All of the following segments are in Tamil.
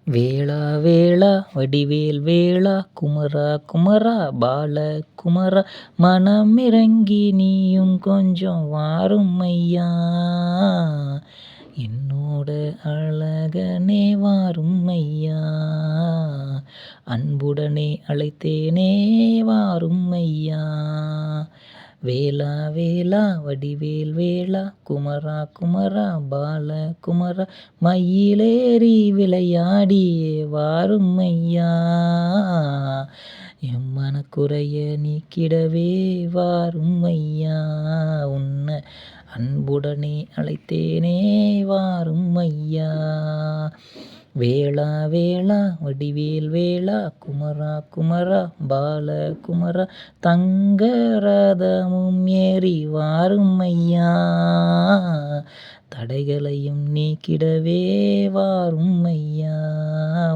வேளா வேளா வடிவேல் வேளா குமரா குமரா பால குமரா மனமிரங்கி நீயும் கொஞ்சம் வாரும் ஐயா என்னோட அழகனே வாரும் ஐயா அன்புடனே அழைத்தேனே வாரும் ஐயா வேளா வேளா வடிவேல் வேளா குமரா குமரா பால குமரா மயிலேறி விளையாடியே வாரும் ஐயா என் மனக்குறைய நீக்கிடவே வாரும் ஐயா உன்னை அன்புடனே அழைத்தேனே வாரும் ஐயா வேளா வேளா வடிவேல் வேளா குமரா குமரா பால குமரா தங்க ரதமும் ஏறி வாரும் ஐயா தடைகளையும் நீக்கிடவே வாரும் ஐயா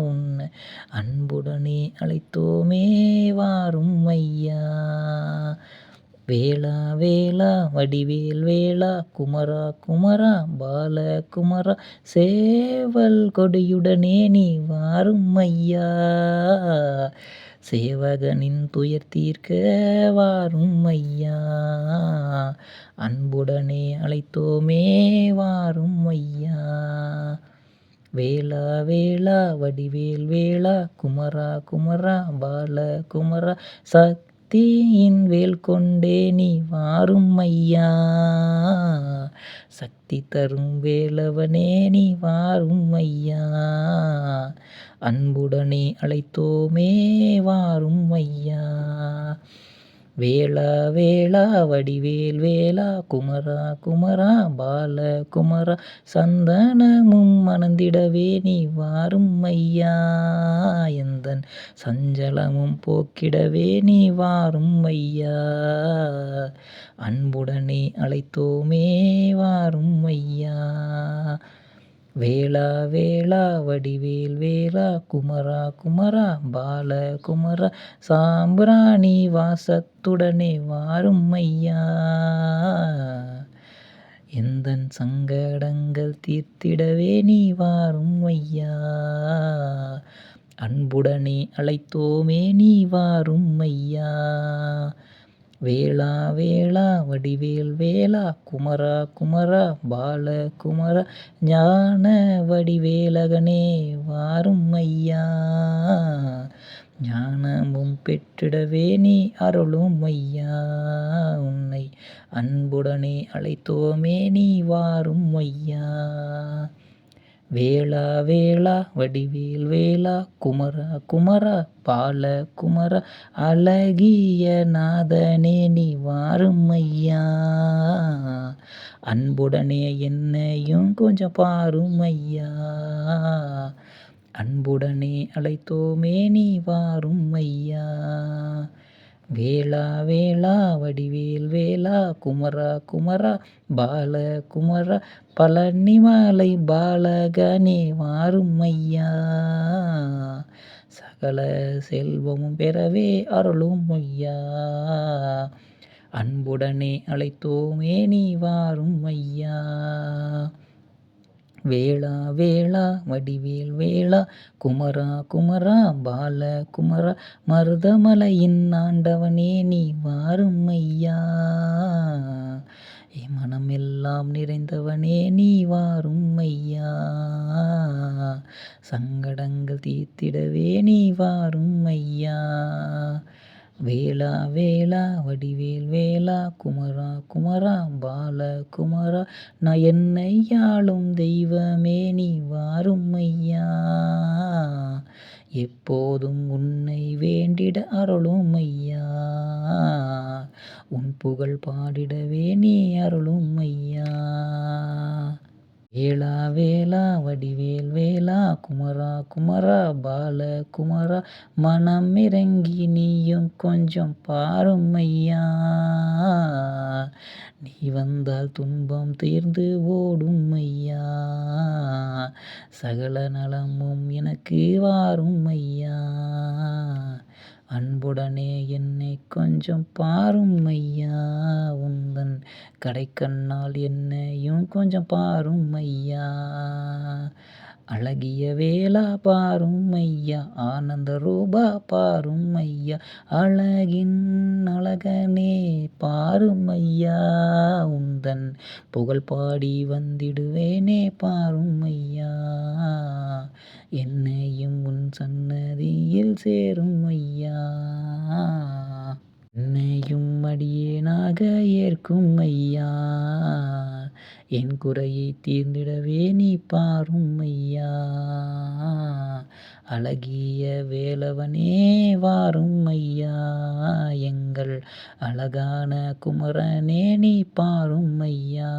உன்னை அன்புடனே அழைத்தோமே வாரும் ஐயா வேளா வேளா வடிவேல் வேளா குமரா குமரா பால குமரா சேவல் கொடியுடனே நீ வாரும் ஐயா சேவகனின் துயர் தீர்க்க வாரும் ஐயா அன்புடனே அழைத்தோமே வாரும் ஐயா வேளா வேளா வடிவேல் வேளா குமரா குமரா பால குமரா சக்தியின் வேல் கொண்டே நீ வாரும் ஐயா சக்தி தரும் வேலவனே நீ வாரும் ஐயா அன்புடனே அழைத்தோமே வாரும் ஐயா வேளா வேளா வடிவேல் வேளா குமரா குமரா பால குமரா சந்தனமும் மணந்திடவே நீ வாரும் ஐயா எந்தன் சஞ்சலமும் போக்கிடவே நீ வாரும் ஐயா அன்புடனே அழைத்தோமே வாரும் ஐயா வேளா வேளா வடிவேல் வேளா குமரா குமரா பால குமரா சாம்பிராணி வாசத்துடனே வாரும் ஐயா எந்தன் சங்கடங்கள் தீர்த்திடவே நீ வாரும் ஐயா அன்புடனே அழைத்தோமே நீ வாரும் ஐயா வேளா வேளா வடிவேல் வேளா குமரா குமரா பால குமரா ஞான வடிவேலகனே வாரும் ஐயா ஞானமும் பெற்றிடவே நீ அருளும் ஐயா உன்னை அன்புடனே அழைத்தோமே நீ வாரும் ஐயா வேளா வேளா வடிவேல் வேளா குமரா குமரா பால குமரா அழகிய நாதனே நீ வாரும் ஐயா அன்புடனே என்னையும் கொஞ்சம் பாரும் ஐயா அன்புடனே அழைத்தோமே நீ வாரும் ஐயா வேளா வேளா வடிவேல் வேளா குமரா குமரா பால குமரா பழனிமலை பாலகனே வாரும் ஐயா சகல செல்வமும் பெறவே அருளும் ஐயா அன்புடனே அழைத்தோமே நீ வாரும் ஐயா வேளா வேளா வடிவேல் வேளா குமரா குமரா பால குமரா மருதமலையின் ஆண்டவனே நீ வாரும் ஐயா என் மனமெல்லாம் நிறைந்தவனே நீ வாரும் ஐயா சங்கடங்கள் தீர்த்திடவே நீ வாரும் ஐயா வேளா வேளா வடிவேல் வேளா குமரா குமரா பால குமரா நான் என்னை ஆளும் தெய்வமே நீ வாரும் ஐயா எப்போதும் உன்னை வேண்டிட அருளும் ஐயா உன் புகழ் பாடிடவே நீ அருளும் ஐயா வேளா வேளா வடிவேல் வேளா குமரா குமரா பால குமரா மனம் இறங்கி நீயும் கொஞ்சம் பாரும் ஐயா நீ வந்தால் துன்பம் தீர்ந்து ஓடும் ஐயா சகல நலமும் எனக்கு வாரும் ஐயா அன்புடனே என்னை கொஞ்சம் பாரும் ஐயா உந்தன் கடைக்கண்ணால் என்னையும் கொஞ்சம் பாரும் ஐயா அழகிய வேளா பாரும் ஐயா, ஆனந்த ரூபா பாரும் ஐயா, அழகின் அழகனே பாரும் ஐயா, உந்தன் புகழ் பாடி வந்திடுவேனே பாரும் ஐயா, என்னையும் உன் சன்னதியில் சேரும் ஐயா, என்னையும் அடியேனாக ஏற்கும் ஐயா, என் குறையை தீர்ந்திடவே நீ பாரும் ஐயா, அழகிய வேலவனே வாரும் ஐயா, எங்கள் அழகான குமரனே நீ பாரும் ஐயா.